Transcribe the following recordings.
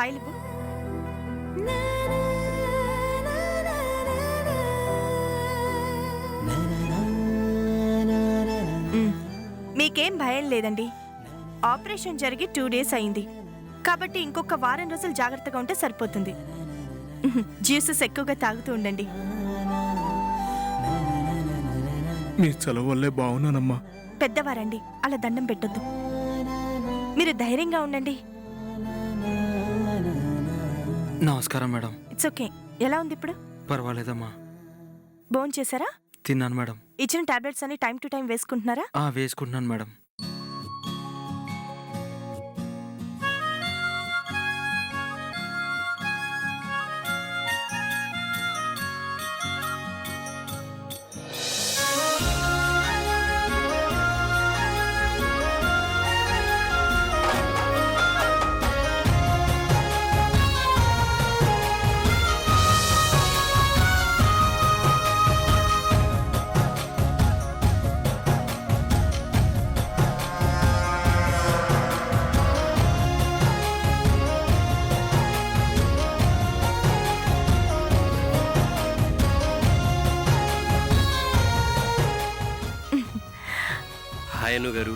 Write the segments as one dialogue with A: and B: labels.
A: File ఇవ్వు. మీకేం భయం లేదండి. ఆపరేషన్ జరిగి 2 days అయింది కాబట్టి ఇంకొక వారం రోజులు జాగ్రత్తగా ఉంటే సరిపోతుంది. జ్యూసెస్ ఎక్కువగా తాగుతూ ఉండండి.
B: మీ చలవ వల్లే బాగున్నానమ్మా.
A: పెద్దవారండి, అలా దండం పెట్టొద్దు. మీరు ధైర్యంగా ఉండండి.
C: నమస్కారం మేడం.
A: It's okay. ఎలా ఉంది ఇప్పుడు?
C: పర్వాలేదమ్మా.
A: భోంచేశారా?
C: తిన్నాను మేడం.
A: ఇచ్చిన టాబ్లెట్స్ అన్ని టైం టు టైం వేసుకుంటున్నారా?
C: వేసుకుంటున్నాను మేడం.
D: గారు,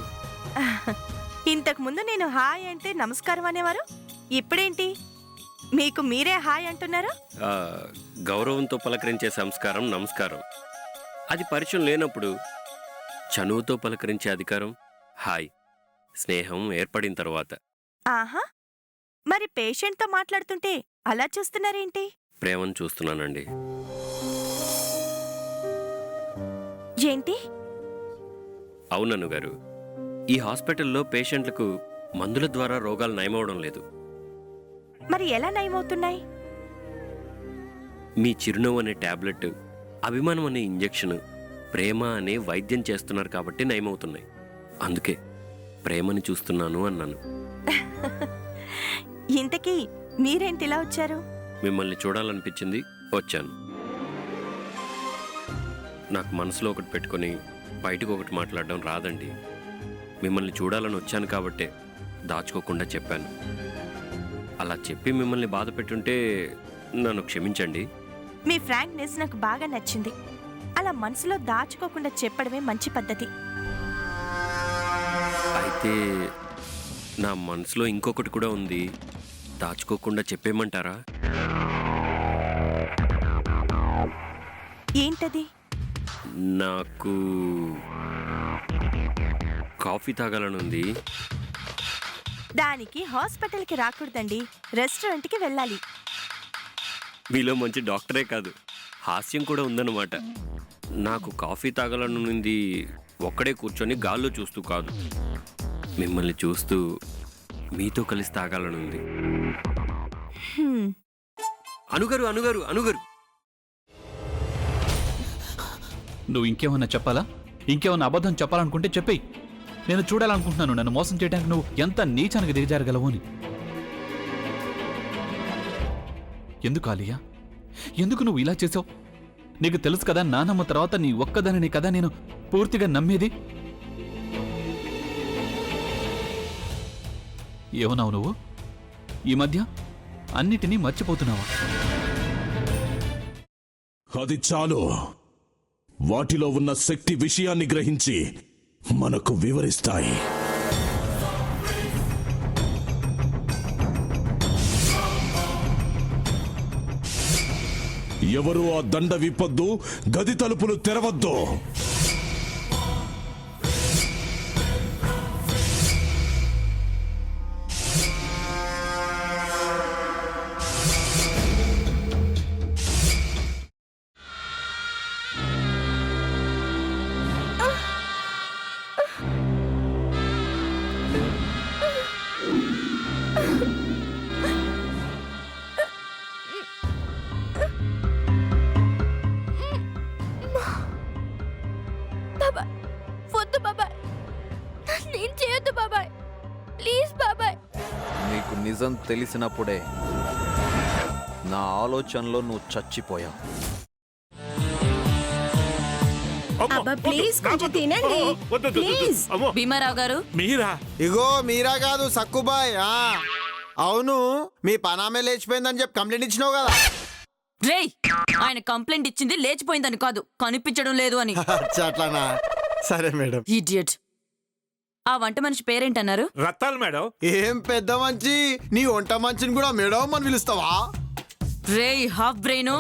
A: ఇంతకు ముందు నేను హాయ్ అంటే నమస్కారం అనేవారు. ఇప్పుడేంటి మీకు మీరే హాయ్ అంటున్నారు?
D: గౌరవంతో పలకరించే సంస్కారం నమస్కారం. అది పరిచయం లేనప్పుడు చనువుతో పలకరించే అధికారం హాయ్. స్నేహం ఏర్పడిన తర్వాత.
A: ఆహా, మరి పేషెంట్తో మాట్లాడుతుంటే అలా చూస్తున్నారేంటి?
D: ప్రేమను చూస్తున్నానండి.
A: ఏంటి?
D: అవునను గారు, ఈ హాస్పిటల్లో పేషెంట్లకు మందుల ద్వారా రోగాలు నయమవడం లేదు.
A: మరి ఎలా నయమవుతున్నాయి?
D: మీ చిరునవ్వు అనే టాబ్లెట్, అభిమానం అనే ఇంజెక్షన్, ప్రేమ అనే వైద్యం చేస్తున్నారు కాబట్టి నయమవుతున్నాయి. అందుకే ప్రేమని చూస్తున్నాను అన్నాను.
A: ఇంతకీ మీరేంటి ఇలా వచ్చారు?
D: మిమ్మల్ని చూడాలనిపించింది, వచ్చాను. నాకు మనసులో ఒకటి పెట్టుకొని బయటకు ఒకటి మాట్లాడడం రాదండి. మిమ్మల్ని చూడాలని వచ్చాను కాబట్టే దాచుకోకుండా చెప్పాను. అలా చెప్పి మిమ్మల్ని బాధ పెట్టుంటే నన్ను క్షమించండి.
A: మీ ఫ్రాంక్నెస్ నాకు బాగా నచ్చింది. అలా మనసులో దాచుకోకుండా చెప్పడమే మంచి పద్ధతి.
D: అయితే నా మనసులో ఇంకొకటి కూడా ఉంది, దాచుకోకుండా చెప్పేయమంటారా?
A: ఏంటది?
D: నాకు కాఫీ తాగాలనుంది.
A: దానికి హాస్పిటల్కి రాకూడదండి, రెస్టారెంట్కి వెళ్ళాలి.
D: మీలో మంచి డాక్టరే కాదు, హాస్యం కూడా ఉందన్నమాట. నాకు కాఫీ తాగాలనుంది ఒక్కడే కూర్చొని గాల్లో చూస్తూ కాదు, మిమ్మల్ని చూస్తూ మీతో కలిసి తాగాలనుంది. అనుగారు అనుగారు అనుగారు,
E: నువ్వు ఇంకేమన్నా చెప్పాలా? ఇంకేమన్నా అబద్ధం చెప్పాలనుకుంటే చెప్పేయి. నేను చూడాలనుకుంటున్నాను నన్ను మోసం చేయడానికి నువ్వు ఎంత నీచానికి దిగజారగలవు అని. ఎందుకు ఆలియా, ఎందుకు నువ్వు ఇలా చేసావు? నీకు తెలుసు కదా నానమ్మ తర్వాత నీ ఒక్కదానిని కదా నేను పూర్తిగా నమ్మేది. ఏమన్నావు నువ్వు? ఈ మధ్య అన్నిటినీ మర్చిపోతున్నావా?
F: అది చాలు. వాటిలో ఉన్న శక్తి విషయాన్ని గ్రహించి మనకు వివరిస్తాయి. ఎవరు ఆ దండ విప్పొద్దు, గది తలుపులు తెరవద్దు.
G: నీకు నిజం తెలిసినప్పుడే నా ఆలోచనలో నువ్వు చచ్చిపోయావు.
H: ప్లీజ్ కొంచెం తినండి.
B: భీమారావు
H: గారు
B: మీరా?
I: ఇగో మీరా కాదు సక్కుబాయ్. అవును మీ పనామే లేచిపోయిందని చెప్పి కంప్లైంట్ ఇచ్చినావు కదా.
J: రేయ్ ఆయన కంప్లైంట్ ఇచ్చింది లేచిపోయిందని కాదు, కనిపించడం లేదు అని.
I: అచ్చా, అట్లానా? సరే మేడం.
J: ఇడియట్. ఆ వంట మనిషి పేరేంటన్నారు?
B: రత్తాలు మేడం.
I: ఏం పెద్ద మంచి, నీ వంట మంచిని కూడా మేడం అని పిలుస్తావా?
J: రేయ్ హాఫ్ బ్రెయిన్,